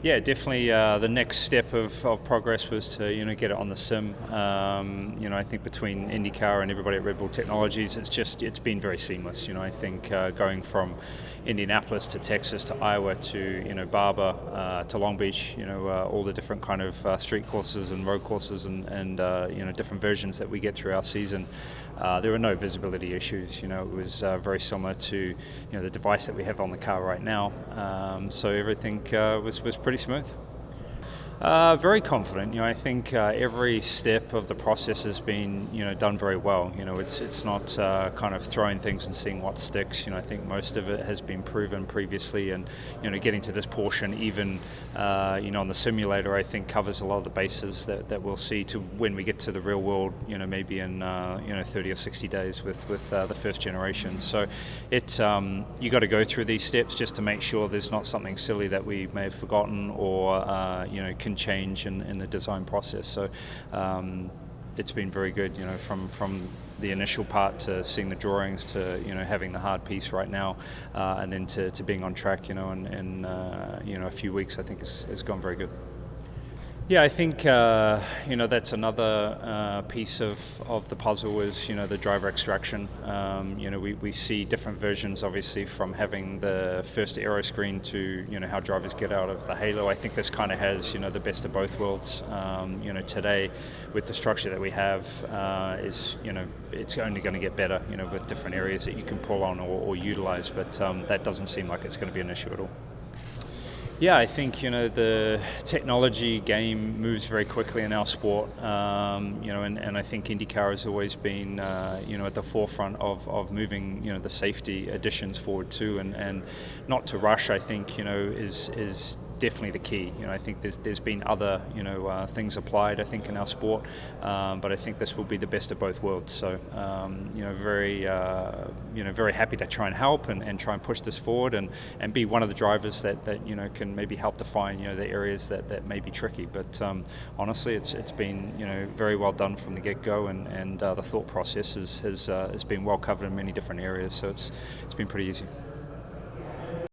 Yeah, definitely. The next step of progress was to get it on the sim. I think between IndyCar and everybody at Red Bull Technologies, it's been very seamless. I think going from Indianapolis to Texas to Iowa to Barber to Long Beach, all the different kind of street courses and road courses and different versions that we get through our season. There were no visibility issues. It was very similar to the device that we have on the car right now. So everything was pretty smooth. Very confident. I think every step of the process has been done very well. It's not kind of throwing things and seeing what sticks. I think most of it has been proven previously, and getting to this portion, even on the simulator, I think covers a lot of the bases that we'll see to when we get to the real world. Maybe in 30 or 60 days with the first generation. So you got to go through these steps just to make sure there's not something silly that we may have forgotten or can change in the design process. So it's been very good, from the initial part to seeing the drawings to having the hard piece right now, and then to being on track, in a few weeks. I think it's gone very good. Yeah, I think that's another piece of the puzzle is the driver extraction. We see different versions, obviously, from having the first Aeroscreen to how drivers get out of the Halo. I think this kind of has the best of both worlds. Today with the structure that we have is it's only going to get better. With different areas that you can pull on or utilize, but that doesn't seem like it's going to be an issue at all. Yeah, I think the technology game moves very quickly in our sport, and I think IndyCar has always been at the forefront of moving the safety additions forward too, and not to rush. I think is definitely the key. I think there's been other things applied, I think, in our sport, but I think this will be the best of both worlds. So very happy to try and help and try and push this forward and be one of the drivers that can maybe help define the areas that may be tricky. But honestly, it's been very well done from the get-go, and the thought process has been well covered in many different areas. So it's been pretty easy.